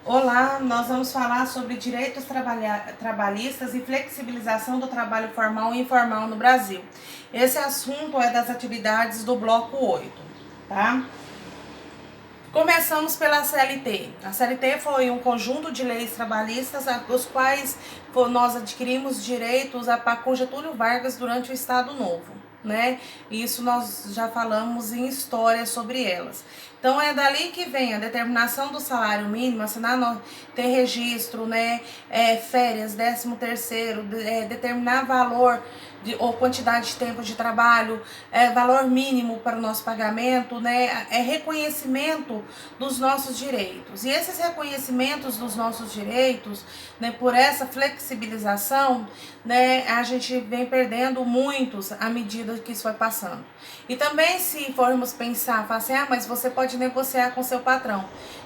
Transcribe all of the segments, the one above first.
Olá, nós vamos falar sobre direitos trabalhistas e flexibilização do trabalho formal e informal no Brasil. Esse assunto é das atividades do bloco 8, tá? Começamos pela CLT. A CLT foi um conjunto de leis trabalhistas, os quais nós adquirimos direitos com Getúlio Vargas durante o Estado Novo, né? Isso nós já falamos em história sobre elas. Então é dali que vem a determinação do salário mínimo, ter registro, né? Férias, 13º, determinar valor ou quantidade de tempo de trabalho, valor mínimo para o nosso pagamento, né? Reconhecimento dos nossos direitos. E esses reconhecimentos dos nossos direitos, né, por essa flexibilização, né, a gente vem perdendo muitos à medida que isso vai passando. E também, se formos pensar, falar assim, mas você pode negociar com seu patrão.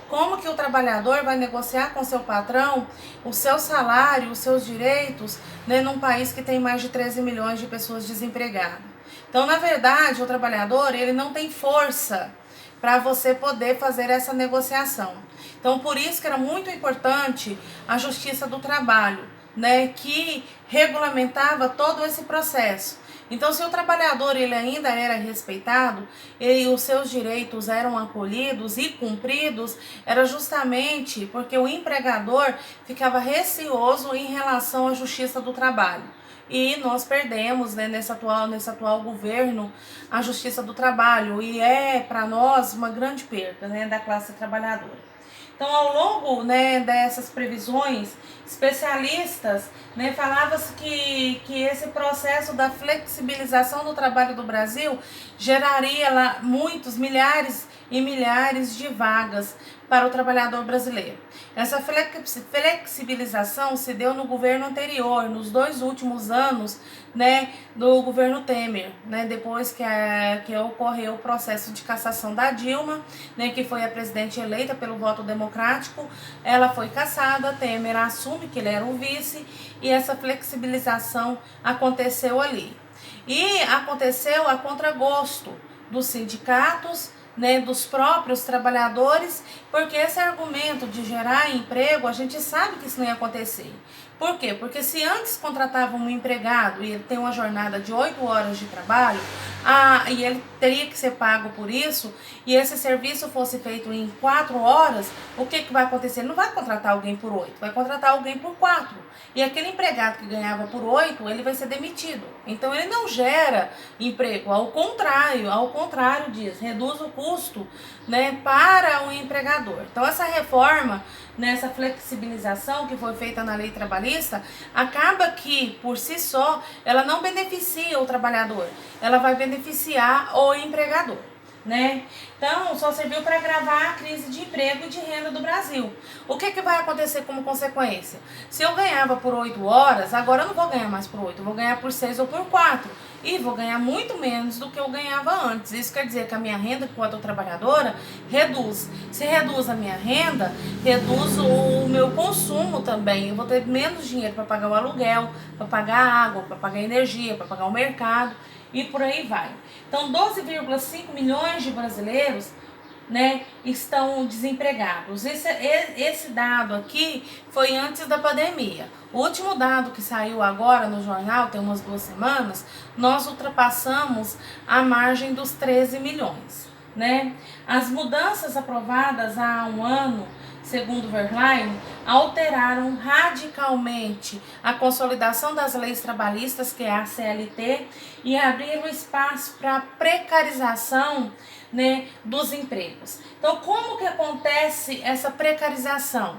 Como que o trabalhador vai negociar com seu patrão o seu salário, os seus direitos, né, num país que tem mais de 13 milhões de pessoas desempregadas? Então, na verdade, o trabalhador, ele não tem força para você poder fazer essa negociação. Então, por isso que era muito importante a Justiça do Trabalho, né, que regulamentava todo esse processo. Então, se o trabalhador ele ainda era respeitado e os seus direitos eram acolhidos e cumpridos, era justamente porque o empregador ficava receoso em relação à Justiça do Trabalho. E nós perdemos, né, nesse atual governo, a Justiça do Trabalho, e é para nós uma grande perda, né, da classe trabalhadora. Então, ao longo, né, dessas previsões, especialistas, né, falava-se que esse processo da flexibilização do trabalho do Brasil geraria lá milhares e milhares de vagas para o trabalhador brasileiro. Essa flexibilização se deu no governo anterior, nos 2 últimos anos, né, do governo Temer, né, depois que ocorreu o processo de cassação da Dilma, né, que foi a presidente eleita pelo voto democrático. Ela foi cassada, Temer assume que ele era o vice e essa flexibilização aconteceu ali. E aconteceu a contragosto dos sindicatos, né, dos próprios trabalhadores, porque esse argumento de gerar emprego, a gente sabe que isso não ia acontecer. Por quê? Porque se antes contratavam um empregado e ele tem uma jornada de 8 horas de trabalho, e ele teria que ser pago por isso, e esse serviço fosse feito em 4 horas, o que vai acontecer? Ele não vai contratar alguém por 8, vai contratar alguém por 4. E aquele empregado que ganhava por 8, ele vai ser demitido. Então ele não gera emprego, ao contrário disso, reduz o custo, né, para o empregador. Então essa reforma, nessa flexibilização que foi feita na lei trabalhista, acaba que, por si só, ela não beneficia o trabalhador, ela vai beneficiar o empregador, né? Então, só serviu para agravar a crise de emprego e de renda do Brasil. O que vai acontecer como consequência? Se eu ganhava por 8 horas, agora eu não vou ganhar mais por 8, eu vou ganhar por 6 ou por 4. E vou ganhar muito menos do que eu ganhava antes. Isso quer dizer que a minha renda, enquanto trabalhadora, reduz. Se reduz a minha renda, reduz o meu consumo também. Eu vou ter menos dinheiro para pagar o aluguel, para pagar a água, para pagar a energia, para pagar o mercado e por aí vai. Então, 12,5 milhões de brasileiros, né, estão desempregados. Esse dado aqui foi antes da pandemia. O último dado que saiu agora no jornal, tem umas 2 semanas, nós ultrapassamos a margem dos 13 milhões. Né? As mudanças aprovadas há um ano, segundo Verlaine, alteraram radicalmente a consolidação das leis trabalhistas, que é a CLT, e abriram espaço para precarização, né, dos empregos. Então, como que acontece essa precarização?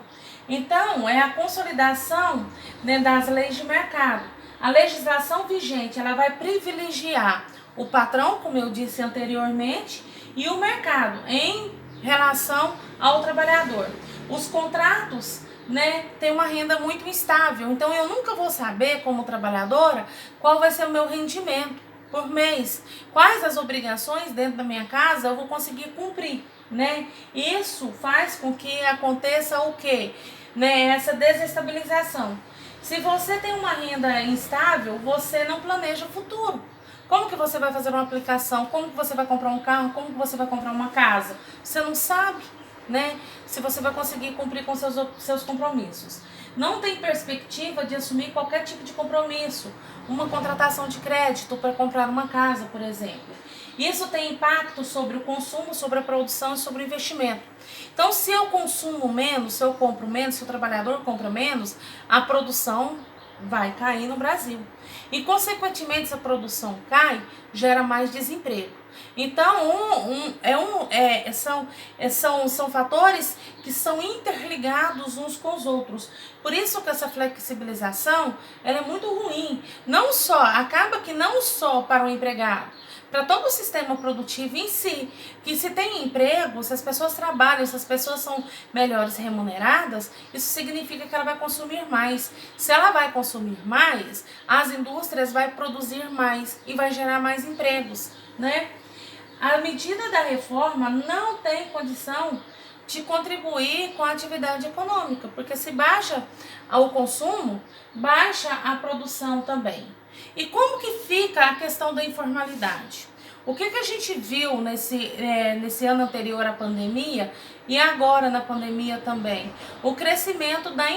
Então, é a consolidação, né, das leis de mercado. A legislação vigente, ela vai privilegiar o patrão, como eu disse anteriormente, e o mercado em relação ao trabalhador. Os contratos, né, têm uma renda muito instável, então eu nunca vou saber, como trabalhadora, qual vai ser o meu rendimento por mês, quais as obrigações dentro da minha casa eu vou conseguir cumprir, né? Isso faz com que aconteça o quê? Né, essa desestabilização. Se você tem uma renda instável, você não planeja o futuro. Como que você vai fazer uma aplicação? Como que você vai comprar um carro? Como que você vai comprar uma casa? Você não sabe. né? Se você vai conseguir cumprir com seus compromissos. Não tem perspectiva de assumir qualquer tipo de compromisso, uma contratação de crédito para comprar uma casa, por exemplo. Isso tem impacto sobre o consumo, sobre a produção e sobre o investimento. Então, se eu consumo menos, se eu compro menos, se o trabalhador compra menos, a produção vai cair no Brasil. E, consequentemente, se a produção cai, gera mais desemprego. Então, são fatores que são interligados uns com os outros. Por isso que essa flexibilização ela é muito ruim. Acaba que não só para o empregado, para todo o sistema produtivo em si, que se tem emprego, se as pessoas trabalham, se as pessoas são melhores remuneradas, isso significa que ela vai consumir mais. Se ela vai consumir mais, as indústrias vão produzir mais e vai gerar mais empregos, né? A medida da reforma não tem condição de contribuir com a atividade econômica, porque se baixa o consumo, baixa a produção também. E como que fica a questão da informalidade? O que a gente viu nesse ano anterior à pandemia e agora na pandemia também? O crescimento da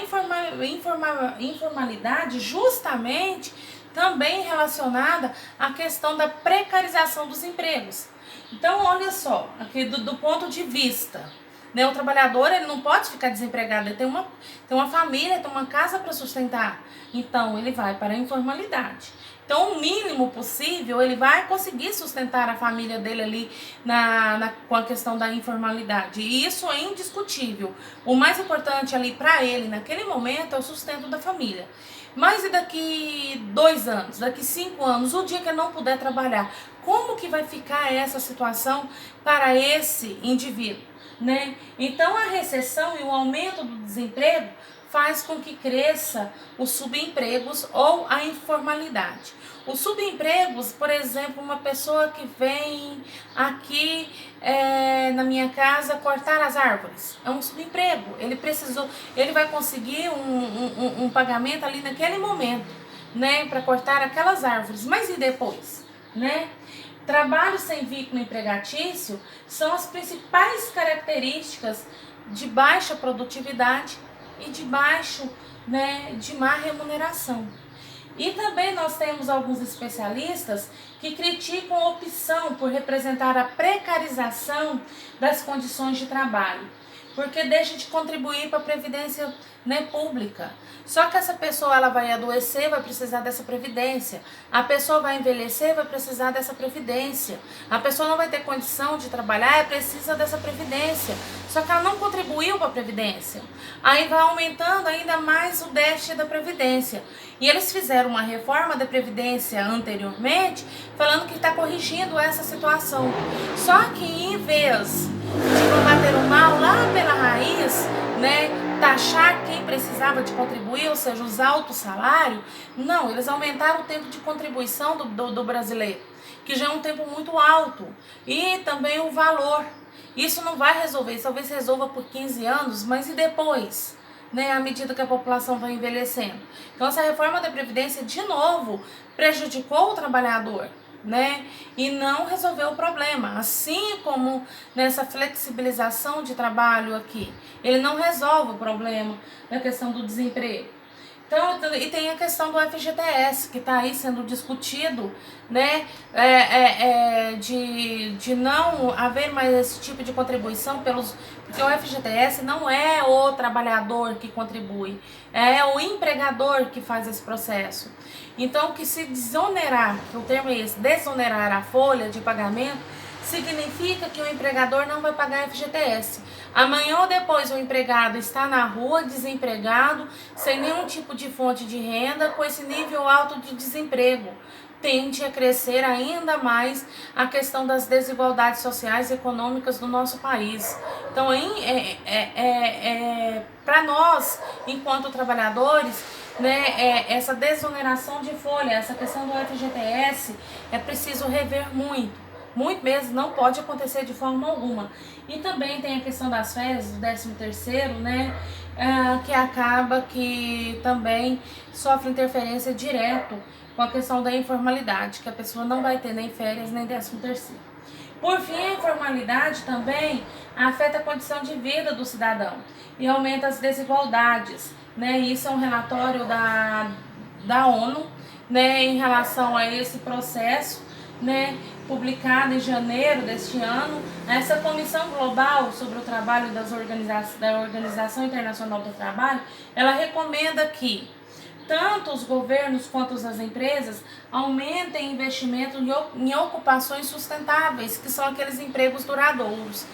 informalidade justamente também relacionada à questão da precarização dos empregos. Então, olha só, aqui do ponto de vista, né, o trabalhador ele não pode ficar desempregado, ele tem uma família, tem uma casa para sustentar, então ele vai para a informalidade. Então, o mínimo possível, ele vai conseguir sustentar a família dele ali com a questão da informalidade. E isso é indiscutível. O mais importante ali para ele, naquele momento, é o sustento da família. Mas e daqui 2 anos, daqui 5 anos, o dia que ele não puder trabalhar, como que vai ficar essa situação para esse indivíduo, né? Então, a recessão e o aumento do desemprego faz com que cresça os subempregos ou a informalidade. Os subempregos, por exemplo, uma pessoa que vem aqui na minha casa cortar as árvores, é um subemprego. Ele vai conseguir um pagamento ali naquele momento, né, para cortar aquelas árvores. Mas e depois, né? Trabalho sem vínculo empregatício são as principais características de baixa produtividade e de má remuneração. E também nós temos alguns especialistas que criticam a opção por representar a precarização das condições de trabalho, porque deixa de contribuir para a previdência, né, pública. Só que essa pessoa ela vai adoecer, vai precisar dessa previdência. A pessoa vai envelhecer, vai precisar dessa previdência. A pessoa não vai ter condição de trabalhar, precisa dessa previdência. Só que ela não contribuiu para a previdência. Aí vai aumentando ainda mais o déficit da previdência. E eles fizeram uma reforma da previdência anteriormente, falando que está corrigindo essa situação. Só que em vez de combater o mal lá pela raiz, né, taxar quem precisava de contribuir, ou seja, os altos salários, não, eles aumentaram o tempo de contribuição do brasileiro, que já é um tempo muito alto, e também o valor. Isso não vai resolver, isso talvez resolva por 15 anos, mas e depois? Né, à medida que a população vai envelhecendo. Então, essa reforma da Previdência, de novo, prejudicou o trabalhador, né? E não resolveu o problema. Assim como nessa flexibilização de trabalho aqui, ele não resolve o problema da questão do desemprego. Então, e tem a questão do FGTS, que está aí sendo discutido, né, de não haver mais esse tipo de contribuição porque o FGTS não é o trabalhador que contribui, é o empregador que faz esse processo. Então, que se desonerar, que o termo é esse, desonerar a folha de pagamento, significa que o empregador não vai pagar FGTS. Amanhã ou depois o empregado está na rua, desempregado, sem nenhum tipo de fonte de renda, com esse nível alto de desemprego. Tende a crescer ainda mais a questão das desigualdades sociais e econômicas do nosso país. Então, para nós, enquanto trabalhadores, né, essa desoneração de folha, essa questão do FGTS, é preciso rever muito. Muito mesmo, não pode acontecer de forma alguma. E também tem a questão das férias, do 13º, né, que acaba que também sofre interferência direto com a questão da informalidade, que a pessoa não vai ter nem férias nem 13º. Por fim, a informalidade também afeta a condição de vida do cidadão e aumenta as desigualdades, né? Isso é um relatório da ONU, né, em relação a esse processo, né, publicado em janeiro deste ano. Essa Comissão Global sobre o Trabalho da Organização Internacional do Trabalho, ela recomenda que tanto os governos quanto as empresas aumentem investimento em ocupações sustentáveis, que são aqueles empregos duradouros,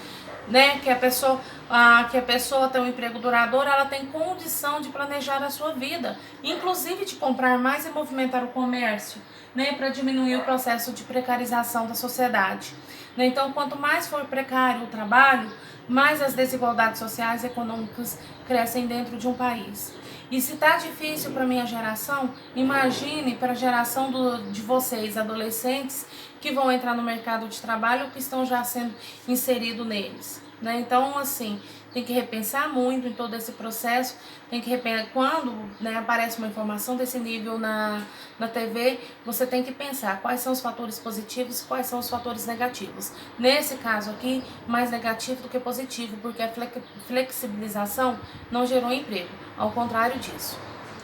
né? Que a pessoa tem um emprego duradouro, ela tem condição de planejar a sua vida, inclusive de comprar mais e movimentar o comércio, né? Para diminuir o processo de precarização da sociedade. Né? Então, quanto mais for precário o trabalho, mais as desigualdades sociais e econômicas crescem dentro de um país. E se tá difícil para minha geração, imagine para a geração de vocês, adolescentes, que vão entrar no mercado de trabalho ou que estão já sendo inseridos neles. Né? Então, assim, tem que repensar muito em todo esse processo, tem que repensar, quando, né, aparece uma informação desse nível na TV, você tem que pensar quais são os fatores positivos e quais são os fatores negativos. Nesse caso aqui, mais negativo do que positivo, porque a flexibilização não gerou emprego, ao contrário disso.